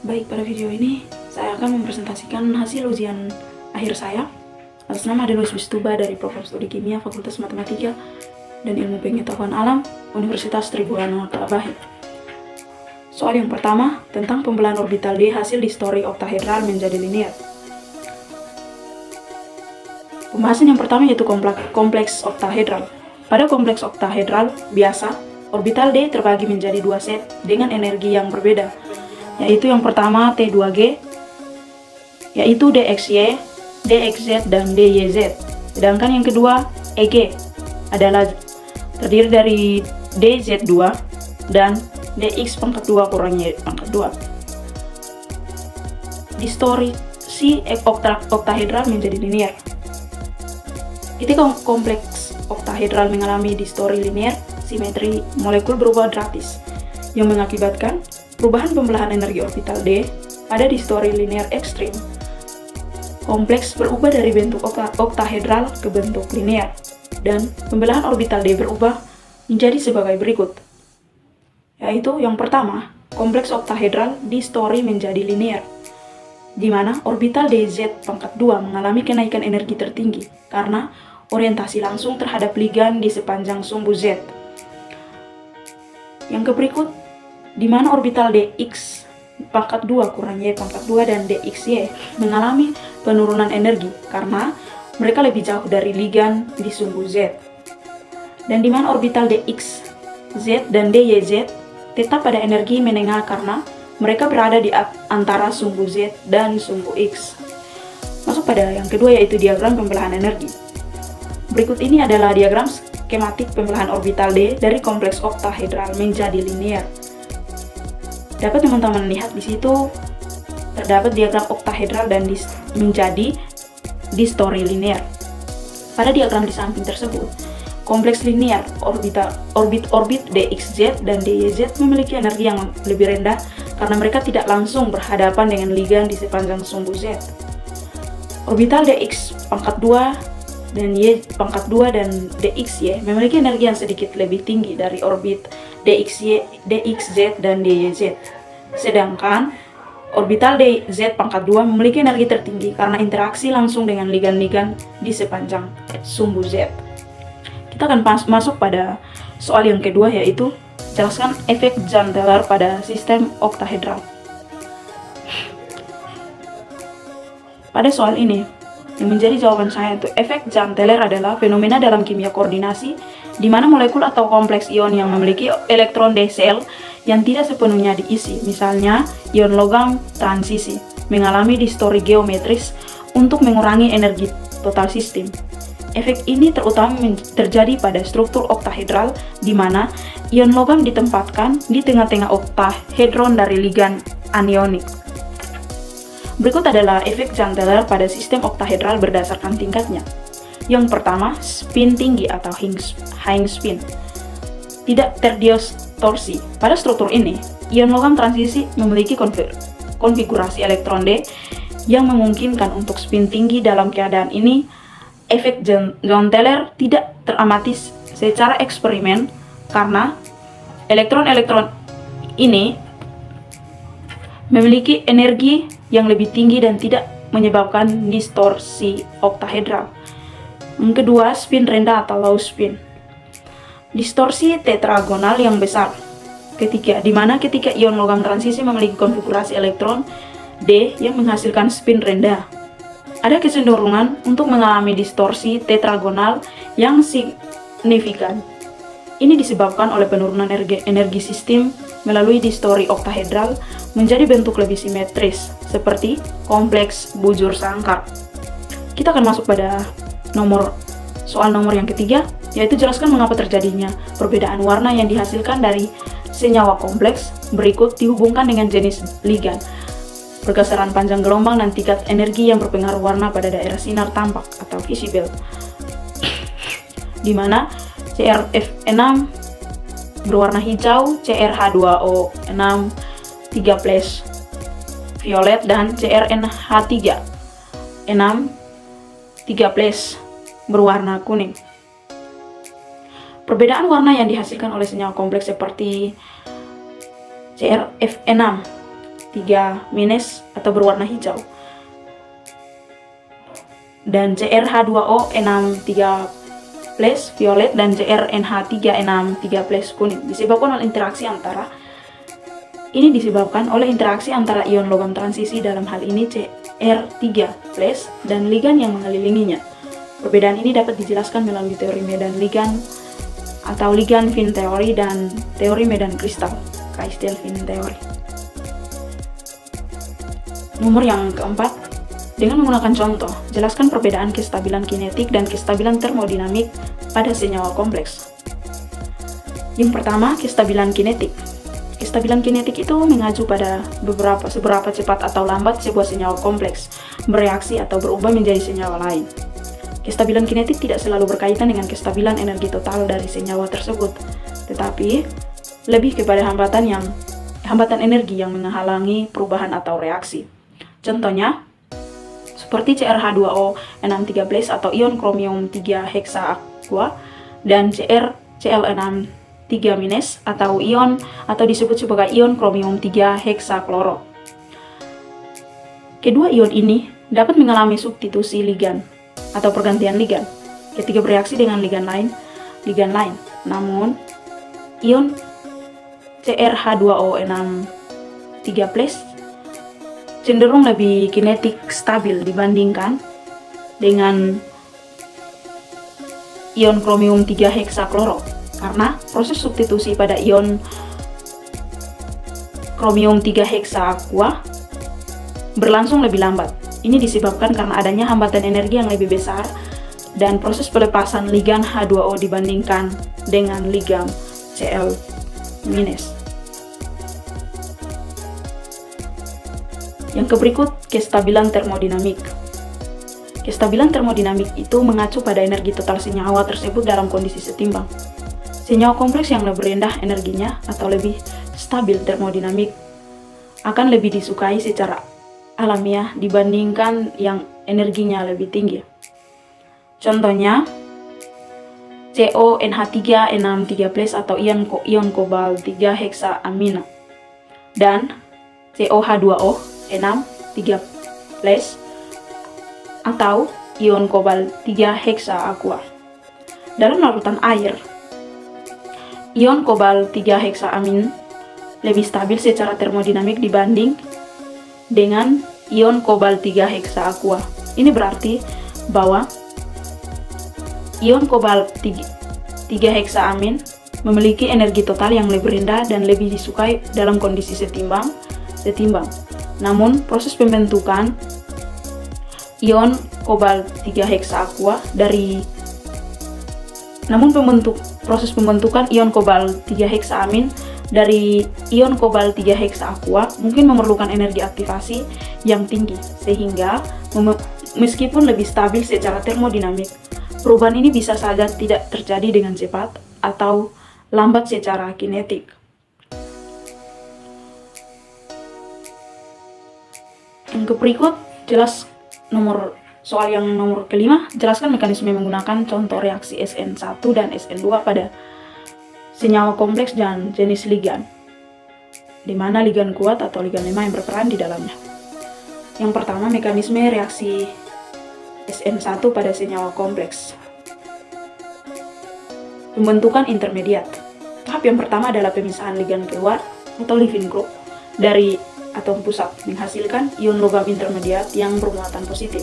Baik, pada video ini saya akan mempresentasikan hasil ujian akhir saya atas nama Delois Wistuba dari Program Studi Kimia Fakultas Matematika dan Ilmu Pengetahuan Alam Universitas Tribhuwana Kalabahi. Soal yang pertama tentang pembelahan orbital D hasil distori oktahedral menjadi linear. Pembahasan yang pertama yaitu kompleks oktahedral. Pada kompleks oktahedral biasa, orbital D terbagi menjadi dua set dengan energi yang berbeda, yaitu yang pertama T2G, yaitu DXY, DXZ, dan DYZ. Sedangkan yang kedua EG adalah terdiri dari DZ2 dan DX pangkat 2 kurang Y pangkat 2. Distorsi oktahedral menjadi linear. Ketika kompleks oktahedral mengalami distori linear, simetri molekul berubah drastis, yang mengakibatkan perubahan pembelahan energi orbital D pada distori linear ekstrim. Kompleks berubah dari bentuk oktahedral ke bentuk linear, dan pembelahan orbital D berubah menjadi sebagai berikut. Yaitu yang pertama, kompleks oktahedral distori menjadi linear, di mana orbital DZ pangkat 2 mengalami kenaikan energi tertinggi karena orientasi langsung terhadap ligan di sepanjang sumbu Z. Yang berikut, di mana orbital DX pangkat 2 kurang Y pangkat 2 dan DXY mengalami penurunan energi karena mereka lebih jauh dari ligan di sumbu Z. Dan di mana orbital DX, Z, dan DYZ tetap pada energi menengah karena mereka berada di antara sumbu Z dan sumbu X. Masuk pada yang kedua yaitu diagram pembelahan energi. Berikut ini adalah diagram skematik pembelahan orbital D dari kompleks oktahedral menjadi linear. Dapat teman-teman lihat di situ terdapat diagram oktahedral dan menjadi distori linear. Pada diagram di samping tersebut, kompleks linear orbit DXZ dan DYZ memiliki energi yang lebih rendah karena mereka tidak langsung berhadapan dengan ligan di sepanjang sumbu Z. Orbital DX pangkat 2 dan Y pangkat 2 dan DXY memiliki energi yang sedikit lebih tinggi dari orbit DXZ dan DYZ. Sedangkan orbital DZ pangkat 2 memiliki energi tertinggi karena interaksi langsung dengan ligan-ligan di sepanjang sumbu Z. Kita akan masuk pada soal yang kedua yaitu jelaskan efek Jahn-Teller pada sistem oktahedral. Pada soal ini, yang menjadi jawaban saya itu efek Jahn-Teller adalah fenomena dalam kimia koordinasi di mana molekul atau kompleks ion yang memiliki elektron d sel yang tidak sepenuhnya diisi, misalnya ion logam transisi, mengalami distori geometris untuk mengurangi energi total sistem. Efek ini terutama terjadi pada struktur oktahedral di mana ion logam ditempatkan di tengah-tengah oktahedron dari ligan anionik. Berikut adalah efek Jahn-Teller pada sistem oktahedral berdasarkan tingkatnya. Yang pertama, spin tinggi atau high spin. Tidak terdistorsi. Pada struktur ini, ion logam transisi memiliki konfigurasi elektron D yang memungkinkan untuk spin tinggi. Dalam keadaan ini, efek Jahn-Teller tidak teramati secara eksperimen karena elektron-elektron ini memiliki energi yang lebih tinggi dan tidak menyebabkan distorsi oktahedral. Yang kedua, spin rendah atau low spin. Distorsi tetragonal yang besar. Ketiga, di mana ketika ion logam transisi memiliki konfigurasi elektron D yang menghasilkan spin rendah, ada kecenderungan untuk mengalami distorsi tetragonal yang signifikan. Ini disebabkan oleh penurunan energi sistem melalui distori oktahedral menjadi bentuk lebih simetris, seperti kompleks bujur sangkar. Kita akan masuk pada soal nomor yang ketiga, yaitu jelaskan mengapa terjadinya perbedaan warna yang dihasilkan dari senyawa kompleks berikut dihubungkan dengan jenis ligan, pergeseran panjang gelombang, dan tingkat energi yang berpengaruh warna pada daerah sinar tampak atau visible, di mana CrF6 berwarna hijau, CrH2O6 3+ violet, dan CrNH3 6 3+ berwarna kuning. Perbedaan warna yang dihasilkan oleh senyawa kompleks seperti CrF6 3- atau berwarna hijau, dan CrH2O6 3+ violet dan CrNH3 6 3+ kuning. Disebabkan oleh interaksi antara ion logam transisi, dalam hal ini Cr3+ dan ligan yang mengelilinginya. Perbedaan ini dapat dijelaskan melalui teori medan ligan atau ligan-Wien teori dan teori medan kristal, Kristal-Wien teori. Nomor yang keempat, dengan menggunakan contoh, jelaskan perbedaan kestabilan kinetik dan kestabilan termodinamik pada senyawa kompleks. Yang pertama, kestabilan kinetik. Kestabilan kinetik itu mengacu pada seberapa cepat atau lambat sebuah senyawa kompleks bereaksi atau berubah menjadi senyawa lain. Kestabilan kinetik tidak selalu berkaitan dengan kestabilan energi total dari senyawa tersebut, tetapi lebih kepada hambatan energi yang menghalangi perubahan atau reaksi. Contohnya, seperti CrH2O6 3+ atau ion kromium 3 heksa aqua dan CrCl6 3- atau disebut sebagai ion kromium 3 heksa kloro. Kedua ion ini dapat mengalami substitusi ligan atau pergantian ligan ketika bereaksi dengan ligan lain. Namun, ion CrH2O6 3+ cenderung lebih kinetik stabil dibandingkan dengan ion kromium 3 heksa kloro, karena proses substitusi pada ion kromium 3 heksa aqua berlangsung lebih lambat. Ini disebabkan karena adanya hambatan energi yang lebih besar dan proses pelepasan ligan H2O dibandingkan dengan ligan Cl-. Yang berikut, kestabilan termodinamik. Kestabilan termodinamik itu mengacu pada energi total senyawa tersebut dalam kondisi setimbang. Senyawa kompleks yang lebih rendah energinya atau lebih stabil termodinamik akan lebih disukai secara alamiah dibandingkan yang energinya lebih tinggi. Contohnya, CONH3 6 3+ atau ion kobalt 3 heksa amina dan COH2O6 3+ atau ion kobalt 3 heksa aqua. Dalam larutan air, ion kobalt 3 heksa amin lebih stabil secara termodinamik dibanding dengan ion kobalt 3 heksa aqua. Ini berarti bahwa ion kobalt 3 heksa amin memiliki energi total yang lebih rendah dan lebih disukai dalam kondisi setimbang. Namun, proses pembentukan ion kobalt 3 heksa aqua proses pembentukan ion kobalt 3 heksa amin dari ion kobalt 3 heksa aqua mungkin memerlukan energi aktivasi yang tinggi, sehingga meskipun lebih stabil secara termodinamik, perubahan ini bisa saja tidak terjadi dengan cepat atau lambat secara kinetik. Yang berikut, soal yang nomor kelima, jelaskan mekanisme menggunakan contoh reaksi SN1 dan SN2 pada senyawa kompleks dan jenis ligan, di mana ligan kuat atau ligan lemah yang berperan di dalamnya. Yang pertama, mekanisme reaksi SN1 pada senyawa kompleks. Pembentukan intermediat. Tahap yang pertama adalah pemisahan ligan keluar atau leaving group dari atom pusat, menghasilkan ion logam intermediat yang bermuatan positif.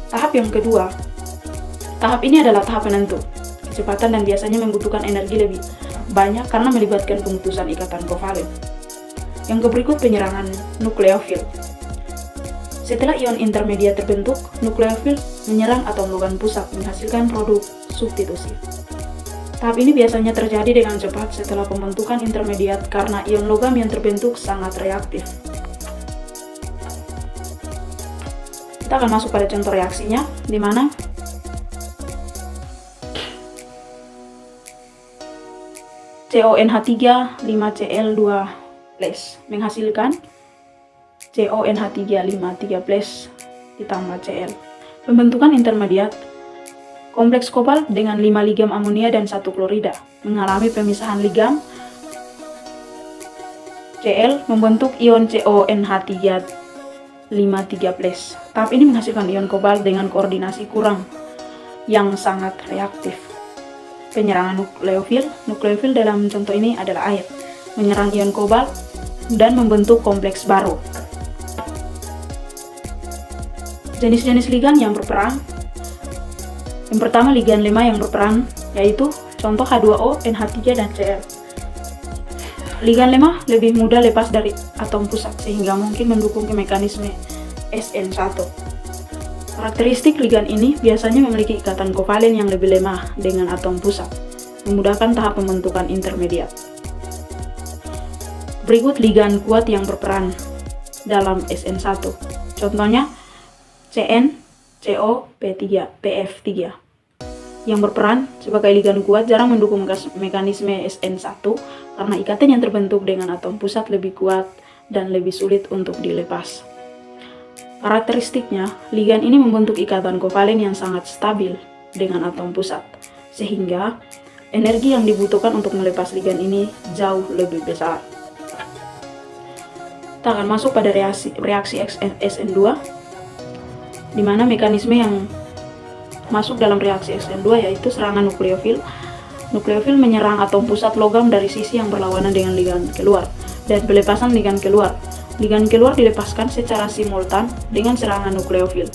Tahap yang kedua. Tahap ini adalah tahap penentu kecepatan dan biasanya membutuhkan energi lebih banyak karena melibatkan pemutusan ikatan kovalen. Yang berikut, penyerangan nukleofil. Setelah ion intermediat terbentuk, nukleofil menyerang atom logam pusat, menghasilkan produk substitusi. Tahap ini biasanya terjadi dengan cepat setelah pembentukan intermediat karena ion logam yang terbentuk sangat reaktif. Kita akan masuk pada contoh reaksinya, di mana CONH3 5Cl2+ menghasilkan CONH3 5 3+ ditambah Cl. Pembentukan intermediat. Kompleks kobalt dengan 5 ligam amonia dan 1 klorida mengalami pemisahan ligam Cl membentuk ion CONH3 53+. Tahap ini menghasilkan ion kobalt dengan koordinasi kurang yang sangat reaktif. Penyerangan nukleofil. Nukleofil dalam contoh ini adalah air. Menyerang ion kobalt dan membentuk kompleks baru. Jenis-jenis ligan yang berperan. Yang pertama, ligan lemah yang berperan, yaitu contoh H2O, NH3, dan Cl. Ligan lemah lebih mudah lepas dari atom pusat sehingga mungkin mendukung mekanisme SN1. Karakteristik ligan ini biasanya memiliki ikatan kovalen yang lebih lemah dengan atom pusat, memudahkan tahap pembentukan intermediat. Berikut ligan kuat yang berperan dalam SN1. Contohnya CN, CO, P3, PF3. Yang berperan sebagai ligan kuat jarang mendukung mekanisme SN1 karena ikatan yang terbentuk dengan atom pusat lebih kuat dan lebih sulit untuk dilepas. Karakteristiknya, ligan ini membentuk ikatan kovalen yang sangat stabil dengan atom pusat, sehingga energi yang dibutuhkan untuk melepas ligan ini jauh lebih besar. Kita akan masuk pada reaksi SN2, di mana mekanisme yang masuk dalam reaksi SN2 yaitu serangan nukleofil. Nukleofil menyerang atom pusat logam dari sisi yang berlawanan dengan ligan keluar, dan pelepasan ligan keluar. Ligan keluar dilepaskan secara simultan dengan serangan nukleofil.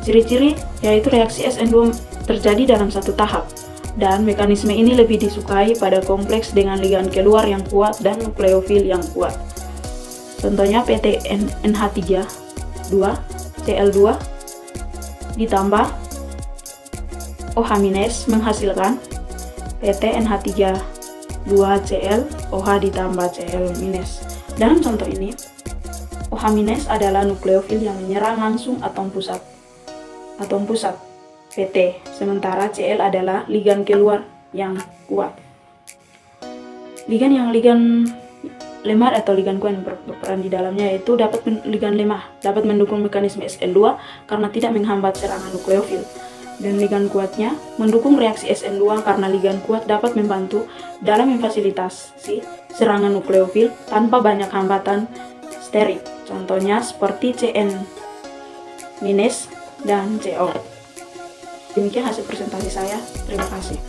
Ciri-ciri yaitu reaksi SN2 terjadi dalam satu tahap, dan mekanisme ini lebih disukai pada kompleks dengan ligan keluar yang kuat dan nukleofil yang kuat. Contohnya PTNH3 2 Cl2 ditambah OH- menghasilkan PTNH3 2Cl OH ditambah Cl-. Dalam contoh ini, OH- adalah nukleofil yang menyerang langsung atom pusat PT, sementara Cl adalah ligan keluar yang kuat. Ligan lemah atau ligan kuat yang berperan di dalamnya yaitu ligan lemah dapat mendukung mekanisme SN2 karena tidak menghambat serangan nukleofil. Dan ligan kuatnya mendukung reaksi SN2 karena ligan kuat dapat membantu dalam memfasilitasi serangan nukleofil tanpa banyak hambatan sterik. Contohnya seperti Cn- dan CO. Demikian hasil presentasi saya. Terima kasih.